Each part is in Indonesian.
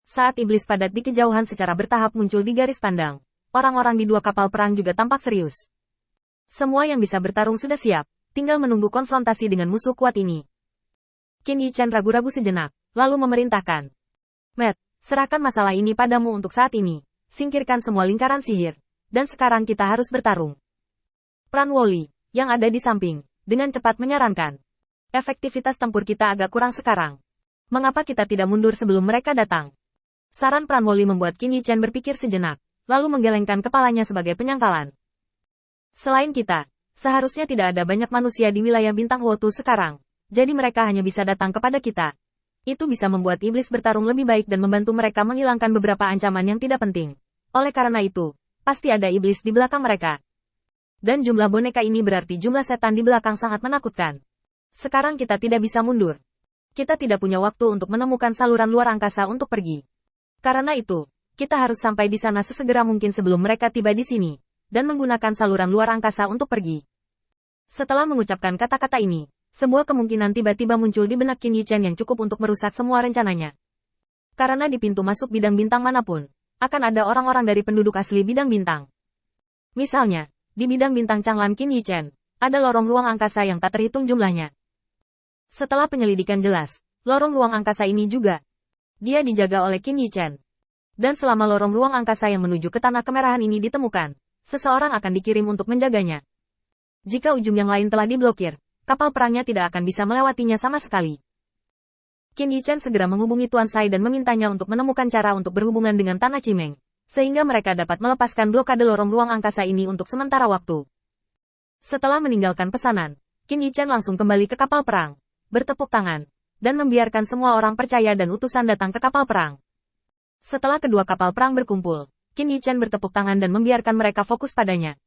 Saat iblis padat di kejauhan secara bertahap muncul di garis pandang, orang-orang di dua kapal perang juga tampak serius. Semua yang bisa bertarung sudah siap, tinggal menunggu konfrontasi dengan musuh kuat ini. Qin Yichan ragu-ragu sejenak, lalu memerintahkan. Matt, serahkan masalah ini padamu untuk saat ini. Singkirkan semua lingkaran sihir. Dan sekarang kita harus bertarung. Pran Woli, yang ada di samping, dengan cepat menyarankan. Efektivitas tempur kita agak kurang sekarang. Mengapa kita tidak mundur sebelum mereka datang? Saran Pran Woli membuat Qin Yichan berpikir sejenak, lalu menggelengkan kepalanya sebagai penyangkalan. Selain kita, seharusnya tidak ada banyak manusia di wilayah bintang Huotu sekarang, jadi mereka hanya bisa datang kepada kita. Itu bisa membuat iblis bertarung lebih baik dan membantu mereka menghilangkan beberapa ancaman yang tidak penting. Oleh karena itu, pasti ada iblis di belakang mereka. Dan jumlah boneka ini berarti jumlah setan di belakang sangat menakutkan. Sekarang kita tidak bisa mundur. Kita tidak punya waktu untuk menemukan saluran luar angkasa untuk pergi. Karena itu, kita harus sampai di sana sesegera mungkin sebelum mereka tiba di sini, dan menggunakan saluran luar angkasa untuk pergi. Setelah mengucapkan kata-kata ini, sebuah kemungkinan tiba-tiba muncul di benak Qin Yichan yang cukup untuk merusak semua rencananya. Karena di pintu masuk bidang bintang manapun, akan ada orang-orang dari penduduk asli bidang bintang. Misalnya, di bidang bintang Changlan Qin Yichan, ada lorong ruang angkasa yang tak terhitung jumlahnya. Setelah penyelidikan jelas, lorong ruang angkasa ini juga dia dijaga oleh Qin Yichan. Dan selama lorong ruang angkasa yang menuju ke tanah kemerahan ini ditemukan, seseorang akan dikirim untuk menjaganya. Jika ujung yang lain telah diblokir, kapal perangnya tidak akan bisa melewatinya sama sekali. Qin Yichan segera menghubungi Tuan Sai dan memintanya untuk menemukan cara untuk berhubungan dengan Tanah Cimeng, sehingga mereka dapat melepaskan blokade lorong ruang angkasa ini untuk sementara waktu. Setelah meninggalkan pesanan, Qin Yichan langsung kembali ke kapal perang, bertepuk tangan, dan membiarkan semua orang percaya dan utusan datang ke kapal perang. Setelah kedua kapal perang berkumpul, Qin Yichan bertepuk tangan dan membiarkan mereka fokus padanya.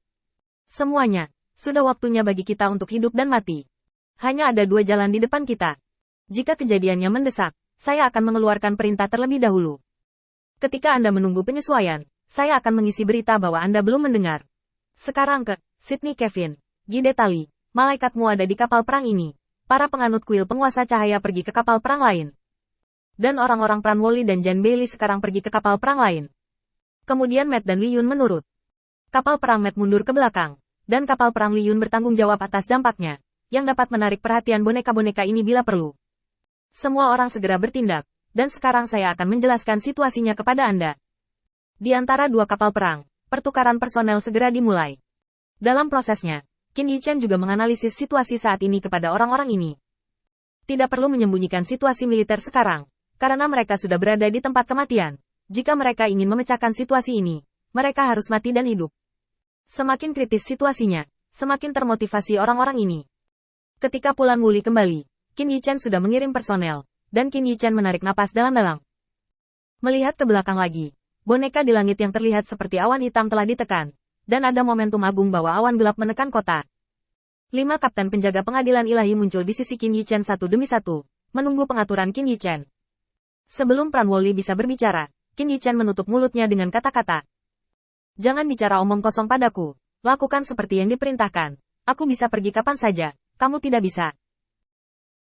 Semuanya, sudah waktunya bagi kita untuk hidup dan mati. Hanya ada dua jalan di depan kita. Jika kejadiannya mendesak, saya akan mengeluarkan perintah terlebih dahulu. Ketika Anda menunggu penyesuaian, saya akan mengisi berita bahwa Anda belum mendengar. Sekarang ke Sydney Kevin, Gide Tali, malaikatmu ada di kapal perang ini. Para penganut kuil penguasa cahaya pergi ke kapal perang lain. Dan orang-orang Pran Woli dan Jan Bailey sekarang pergi ke kapal perang lain. Kemudian Matt dan Li Yun menurut. Kapal perang Matt mundur ke belakang, dan kapal perang Li Yun bertanggung jawab atas dampaknya, yang dapat menarik perhatian boneka-boneka ini bila perlu. Semua orang segera bertindak, dan sekarang saya akan menjelaskan situasinya kepada Anda. Di antara dua kapal perang, pertukaran personel segera dimulai. Dalam prosesnya, Qin Yichan juga menganalisis situasi saat ini kepada orang-orang ini. Tidak perlu menyembunyikan situasi militer sekarang, karena mereka sudah berada di tempat kematian. Jika mereka ingin memecahkan situasi ini, mereka harus mati dan hidup. Semakin kritis situasinya, semakin termotivasi orang-orang ini. Ketika Pulan Wuli kembali, Qin Yichan sudah mengirim personel, dan Qin Yichan menarik napas dalam-dalam. Melihat ke belakang lagi, boneka di langit yang terlihat seperti awan hitam telah ditekan. Dan ada momentum agung bahwa awan gelap menekan kota. 5 kapten penjaga pengadilan ilahi muncul di sisi Qin Yichan satu demi satu, menunggu pengaturan Qin Yichan. Sebelum Pran Woli bisa berbicara, Qin Yichan menutup mulutnya dengan kata-kata. Jangan bicara omong kosong padaku, lakukan seperti yang diperintahkan. Aku bisa pergi kapan saja, kamu tidak bisa.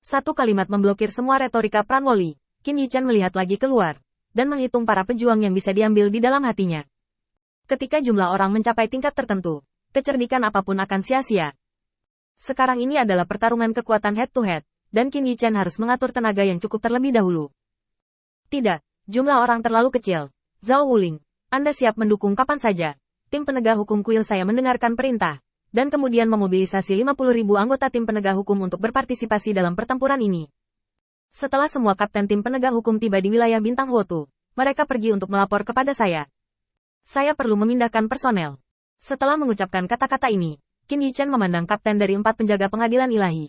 Satu kalimat memblokir semua retorika Pran Woli. Qin Yichan melihat lagi keluar, dan menghitung para pejuang yang bisa diambil di dalam hatinya. Ketika jumlah orang mencapai tingkat tertentu, kecerdikan apapun akan sia-sia. Sekarang ini adalah pertarungan kekuatan head-to-head, dan Qin Yichan harus mengatur tenaga yang cukup terlebih dahulu. Tidak, jumlah orang terlalu kecil. Zhao Wuling, Anda siap mendukung kapan saja. Tim penegak hukum kuil saya mendengarkan perintah, dan kemudian memobilisasi 50.000 anggota tim penegak hukum untuk berpartisipasi dalam pertempuran ini. Setelah semua kapten tim penegak hukum tiba di wilayah bintang Huotu, mereka pergi untuk melapor kepada saya. Saya perlu memindahkan personel. Setelah mengucapkan kata-kata ini, Qin Yichan memandang kapten dari 4 penjaga pengadilan ilahi.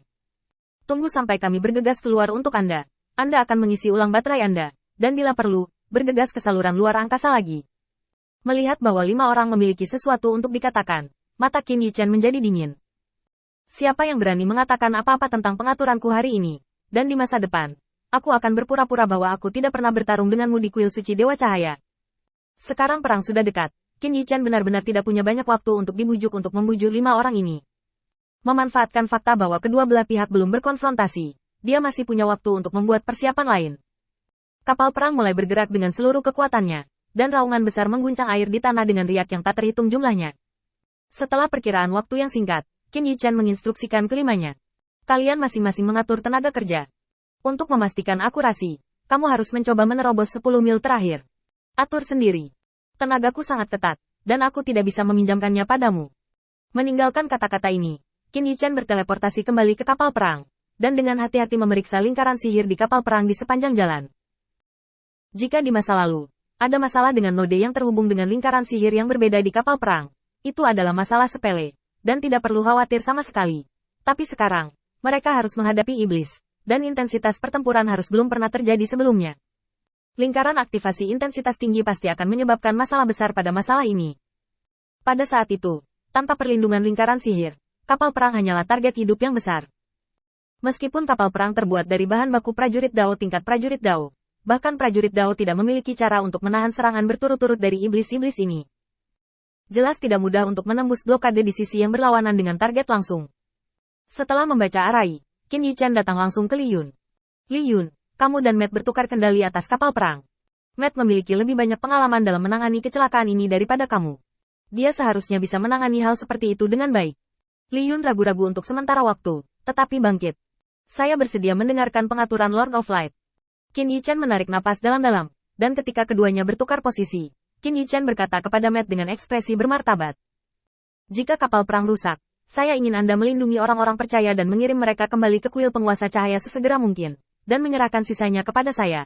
Tunggu sampai kami bergegas keluar untuk Anda. Anda akan mengisi ulang baterai Anda, dan bila perlu, bergegas ke saluran luar angkasa lagi. Melihat bahwa 5 orang memiliki sesuatu untuk dikatakan, mata Qin Yichan menjadi dingin. Siapa yang berani mengatakan apa-apa tentang pengaturanku hari ini, dan di masa depan, aku akan berpura-pura bahwa aku tidak pernah bertarung denganmu di kuil suci Dewa Cahaya. Sekarang perang sudah dekat, Qin Yichan benar-benar tidak punya banyak waktu untuk dibujuk untuk membujuk 5 orang ini. Memanfaatkan fakta bahwa kedua belah pihak belum berkonfrontasi, dia masih punya waktu untuk membuat persiapan lain. Kapal perang mulai bergerak dengan seluruh kekuatannya, dan raungan besar mengguncang air di tanah dengan riak yang tak terhitung jumlahnya. Setelah perkiraan waktu yang singkat, Qin Yichan menginstruksikan kelimanya. Kalian masing-masing mengatur tenaga kerja. Untuk memastikan akurasi, kamu harus mencoba menerobos 10 mil terakhir. Atur sendiri. Tenagaku sangat ketat, dan aku tidak bisa meminjamkannya padamu. Meninggalkan kata-kata ini, Qin Yichan berteleportasi kembali ke kapal perang, dan dengan hati-hati memeriksa lingkaran sihir di kapal perang di sepanjang jalan. Jika di masa lalu, ada masalah dengan node yang terhubung dengan lingkaran sihir yang berbeda di kapal perang, itu adalah masalah sepele, dan tidak perlu khawatir sama sekali. Tapi sekarang, mereka harus menghadapi iblis, dan intensitas pertempuran harus belum pernah terjadi sebelumnya. Lingkaran aktivasi intensitas tinggi pasti akan menyebabkan masalah besar pada masalah ini. Pada saat itu, tanpa perlindungan lingkaran sihir, kapal perang hanyalah target hidup yang besar. Meskipun kapal perang terbuat dari bahan baku prajurit Dao tingkat prajurit Dao, bahkan prajurit Dao tidak memiliki cara untuk menahan serangan berturut-turut dari iblis-iblis ini. Jelas tidak mudah untuk menembus blokade di sisi yang berlawanan dengan target langsung. Setelah membaca arai, Qin Yichan datang langsung ke Li Yun. Li Yun, kamu dan Matt bertukar kendali atas kapal perang. Matt memiliki lebih banyak pengalaman dalam menangani kecelakaan ini daripada kamu. Dia seharusnya bisa menangani hal seperti itu dengan baik. Li Yun ragu-ragu untuk sementara waktu, tetapi bangkit. Saya bersedia mendengarkan pengaturan Lord of Light. Qin Yichan menarik napas dalam-dalam, dan ketika keduanya bertukar posisi, Qin Yichan berkata kepada Matt dengan ekspresi bermartabat. Jika kapal perang rusak, saya ingin Anda melindungi orang-orang percaya dan mengirim mereka kembali ke kuil penguasa cahaya sesegera mungkin, dan menyerahkan sisanya kepada saya.